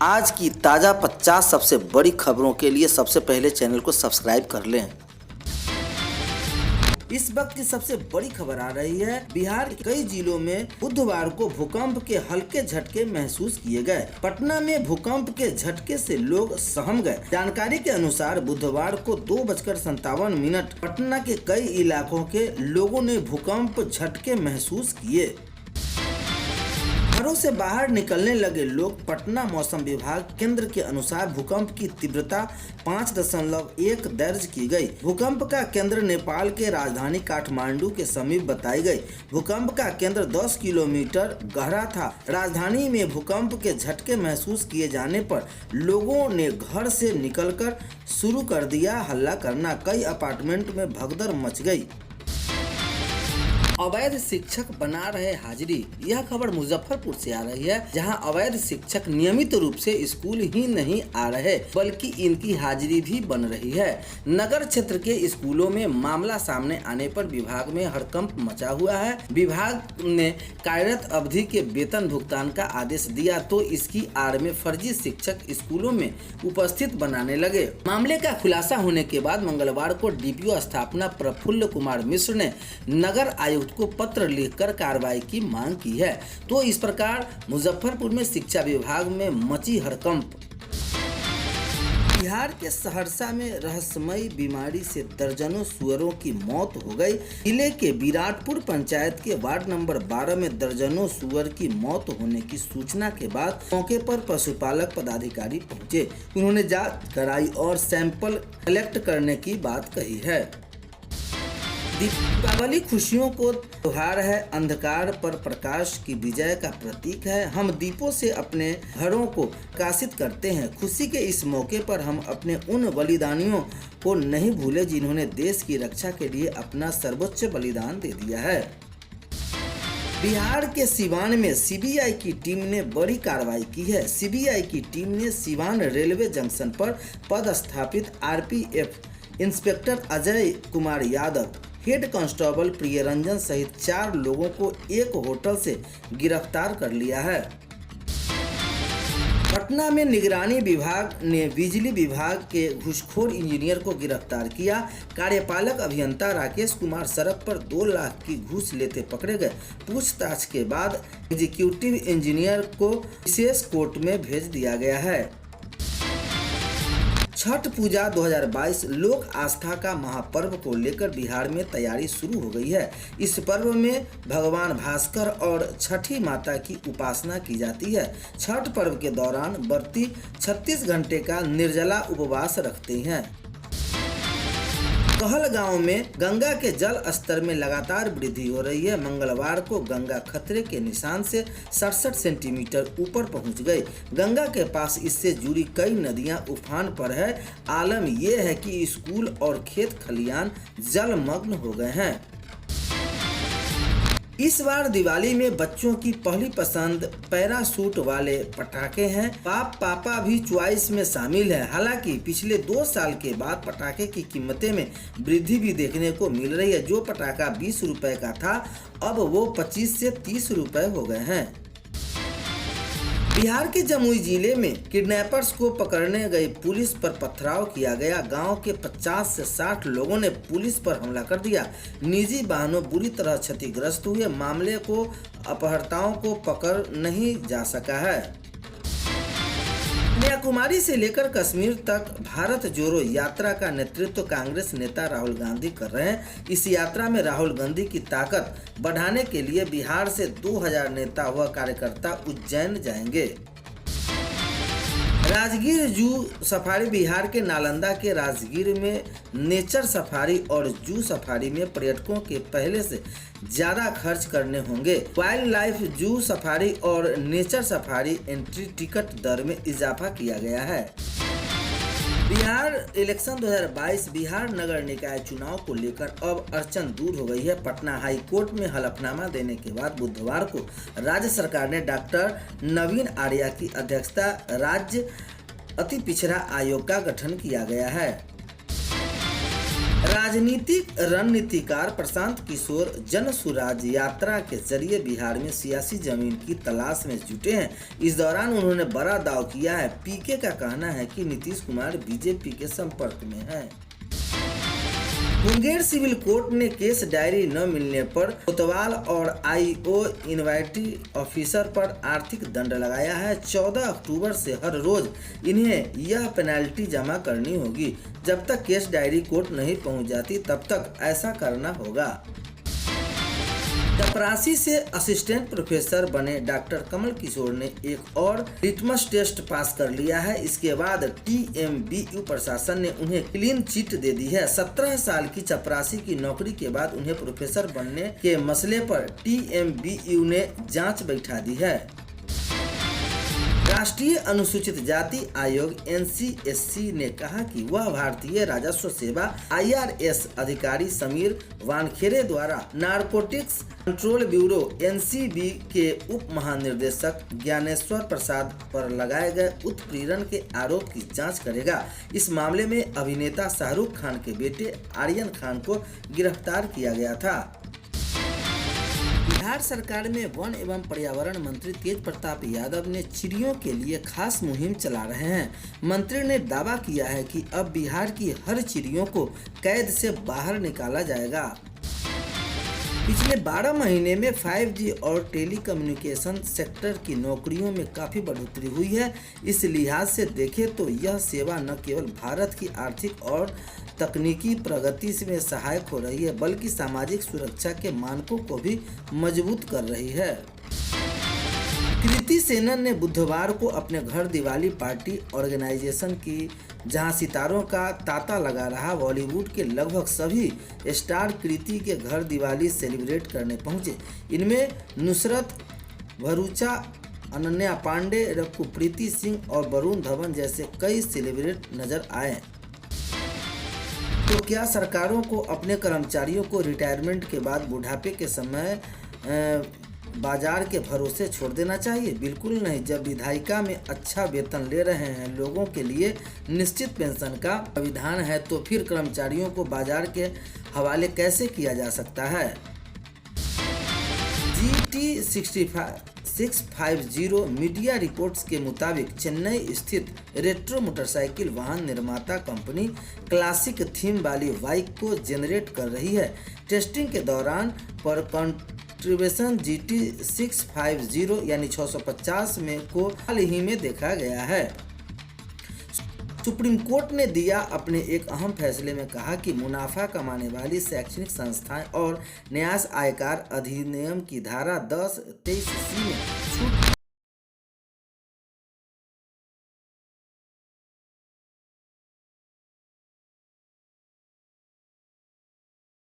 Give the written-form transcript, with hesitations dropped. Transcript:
आज की ताज़ा 50 सबसे बड़ी खबरों के लिए सबसे पहले चैनल को सब्सक्राइब कर लें। इस वक्त की सबसे बड़ी खबर आ रही है। बिहार के कई जिलों में बुधवार को भूकंप के हल्के झटके महसूस किए गए। पटना में भूकंप के झटके से लोग सहम गए। जानकारी के अनुसार बुधवार को 2:57 पटना के कई इलाकों के लोगों ने भूकंप झटके महसूस किए। घरों से बाहर निकलने लगे लोग। पटना मौसम विभाग केंद्र के अनुसार भूकंप की तीव्रता 5.1 दर्ज की गई। भूकंप का केंद्र नेपाल के राजधानी काठमांडू के समीप बताई गई। भूकंप का केंद्र 10 किलोमीटर गहरा था। राजधानी में भूकंप के झटके महसूस किए जाने पर लोगों ने घर से निकलकर शुरू कर दिया हल्ला करना। कई अपार्टमेंट में भगदड़ मच गई। अवैध शिक्षक बना रहे हाजिरी। यह खबर मुजफ्फरपुर से आ रही है, जहां अवैध शिक्षक नियमित रूप से स्कूल ही नहीं आ रहे बल्कि इनकी हाजिरी भी बन रही है। नगर क्षेत्र के स्कूलों में मामला सामने आने पर विभाग में हड़कंप मचा हुआ है। विभाग ने कार्यरत अवधि के वेतन भुगतान का आदेश दिया तो इसकी आड़ में फर्जी शिक्षक स्कूलों में उपस्थित बनाने लगे। मामले का खुलासा होने के बाद मंगलवार को डीपीओ स्थापना प्रफुल्ल कुमार मिश्र ने नगर आयुक्त को पत्र लिखकर कार्रवाई की मांग की है। तो इस प्रकार मुजफ्फरपुर में शिक्षा विभाग में मची हड़कंप। बिहार के सहरसा में रहस्यमयी बीमारी से दर्जनों सुअरों की मौत हो गई। जिले के विराटपुर पंचायत के वार्ड नंबर 12 में दर्जनों सुअर की मौत होने की सूचना के बाद मौके पर पशुपालक पदाधिकारी पहुंचे। उन्होंने जांच कराई और सैंपल कलेक्ट करने की बात कही है। दीपावली खुशियों को त्योहार है, अंधकार पर प्रकाश की विजय का प्रतीक है। हम दीपों से अपने घरों को प्रकाशित करते हैं। खुशी के इस मौके पर हम अपने उन बलिदानियों को नहीं भूले जिन्होंने देश की रक्षा के लिए अपना सर्वोच्च बलिदान दे दिया है। बिहार के सिवान में सीबीआई की टीम ने बड़ी कार्रवाई की है। सीबीआई की टीम ने सिवान रेलवे जंक्शन पर पदस्थापित RPF inspector Ajay Kumar Yadav, head constable Priyaranjan सहित 4 लोगों को एक होटल से गिरफ्तार कर लिया है। पटना में निगरानी विभाग ने बिजली विभाग के घूसखोर इंजीनियर को गिरफ्तार किया। कार्यपालक अभियंता राकेश कुमार सड़क पर 2 लाख की घूस लेते पकड़े गए। पूछताछ के बाद एग्जीक्यूटिव इंजीनियर को विशेष कोर्ट में भेज दिया गया है। छठ पूजा 2022 लोक आस्था का महापर्व को लेकर बिहार में तैयारी शुरू हो गई है। इस पर्व में भगवान भास्कर और छठी माता की उपासना की जाती है। छठ पर्व के दौरान व्रती 36 घंटे का निर्जला उपवास रखते हैं। कहलगांव में गंगा के जल स्तर में लगातार वृद्धि हो रही है। मंगलवार को गंगा खतरे के निशान से 67 सेंटीमीटर ऊपर पहुंच गई। गंगा के पास इससे जुड़ी कई नदियां उफान पर है। आलम यह है कि स्कूल और खेत खलियान जलमग्न हो गए हैं। इस बार दिवाली में बच्चों की पहली पसंद पैराशूट वाले पटाखे हैं। पापा भी चॉइस में शामिल है। हालांकि पिछले 2 साल के बाद पटाखे की कीमतें में वृद्धि भी देखने को मिल रही है। जो पटाखा 20 रुपए का था अब वो 25 से 30 रुपए हो गए हैं। बिहार के जमुई जिले में किडनैपर्स को पकड़ने गई पुलिस पर पथराव किया गया। गांव के 50 से 60 लोगों ने पुलिस पर हमला कर दिया। निजी वाहनों बुरी तरह क्षतिग्रस्त हुए। मामले को अपहर्ताओं को पकड़ नहीं जा सका है। कन्याकुमारी से लेकर कश्मीर तक भारत जोड़ो यात्रा का नेतृत्व कांग्रेस नेता राहुल गांधी कर रहे हैं। इस यात्रा में राहुल गांधी की ताकत बढ़ाने के लिए बिहार से 2000 नेता व कार्यकर्ता उज्जैन जाएंगे। Rajgir zoo safari. बिहार के नालंदा के राजगीर में नेचर सफारी और जू सफारी में पर्यटकों के पहले से ज्यादा खर्च करने होंगे। वाइल्ड लाइफ जू सफारी और नेचर सफारी एंट्री टिकट दर में इजाफा किया गया है। बिहार इलेक्शन 2022 बिहार नगर निकाय चुनाव को लेकर अब अड़चन दूर हो गई है। पटना हाई कोर्ट में हलफनामा देने के बाद बुधवार को राज्य सरकार ने डॉक्टर नवीन आर्या की अध्यक्षता राज्य अति पिछड़ा आयोग का गठन किया गया है। राजनीतिक रणनीतिकार प्रशांत किशोर जन सुराज यात्रा के जरिए बिहार में सियासी जमीन की तलाश में जुटे हैं। इस दौरान उन्होंने बड़ा दाव किया है। पीके का कहना है कि नीतीश कुमार बीजेपी के संपर्क में हैं। मुंगेर सिविल कोर्ट ने केस डायरी न मिलने पर कोतवाल और आईओ इन्वाइटी ऑफिसर पर आर्थिक दंड लगाया है। 14 अक्टूबर से हर रोज इन्हें यह पेनल्टी जमा करनी होगी। जब तक केस डायरी कोर्ट नहीं पहुंच जाती तब तक ऐसा करना होगा। चपरासी से असिस्टेंट प्रोफेसर बने डॉक्टर कमल किशोर ने एक और लिटमस टेस्ट पास कर लिया है। इसके बाद टीएमबीयू प्रशासन ने उन्हें क्लीन चिट दे दी है। 17 साल की चपरासी की नौकरी के बाद उन्हें प्रोफेसर बनने के मसले पर टीएमबीयू ने जांच बैठा दी है। राष्ट्रीय अनुसूचित जाति आयोग एनसीएससी ने कहा कि वह भारतीय राजस्व सेवा IRS अधिकारी समीर वानखेड़े द्वारा नारकोटिक्स कंट्रोल ब्यूरो एनसीबी के उप महानिदेशक ज्ञानेश्वर प्रसाद पर लगाए गए उत्पीड़न के आरोप की जांच करेगा। इस मामले में अभिनेता शाहरुख खान के बेटे आर्यन खान को गिरफ्तार किया गया था। बिहार सरकार में वन एवं पर्यावरण मंत्री तेज प्रताप यादव ने चिड़ियों के लिए खास मुहिम चला रहे हैं। मंत्री ने दावा किया है कि अब बिहार की हर चिड़ियों को कैद से बाहर निकाला जाएगा। पिछले 12 महीने में 5G और टेलीकम्युनिकेशन सेक्टर की नौकरियों में काफ़ी बढ़ोतरी हुई है। इस लिहाज से देखें तो यह सेवा न केवल भारत की आर्थिक और तकनीकी प्रगति में सहायक हो रही है बल्कि सामाजिक सुरक्षा के मानकों को भी मजबूत कर रही है। कृति सेनन ने बुधवार को अपने घर दिवाली पार्टी ऑर्गेनाइजेशन की, जहां सितारों का तांता लगा रहा। बॉलीवुड के लगभग सभी स्टार कृति के घर दिवाली सेलिब्रेट करने पहुंचे। इनमें नुसरत भरूचा, अनन्या पांडे, रक्कू प्रीति सिंह और वरुण धवन जैसे कई सेलिब्रिटी नजर आए। तो क्या सरकारों को अपने कर्मचारियों को रिटायरमेंट के बाद बुढ़ापे के समय बाजार के भरोसे छोड़ देना चाहिए? बिल्कुल नहीं। जब विधायिका में अच्छा वेतन ले रहे हैं, लोगों के लिए निश्चित पेंशन का प्राविधान है, तो फिर कर्मचारियों को बाजार के हवाले कैसे किया जा सकता है? GT650 मीडिया रिपोर्ट्स के मुताबिक चेन्नई स्थित रेट्रो मोटरसाइकिल वाहन निर्माता कंपनी क्लासिक थीम वाली बाइक को जेनरेट कर रही है। टेस्टिंग के दौरान पर कंट्रीब्यूशन GT650 यानी 650 में को हाल ही में देखा गया है। सुप्रीम कोर्ट ने दिया अपने एक अहम फैसले में कहा कि मुनाफा कमाने वाली शैक्षणिक संस्थाएं और न्यास आयकर अधिनियम की धारा 10-23C में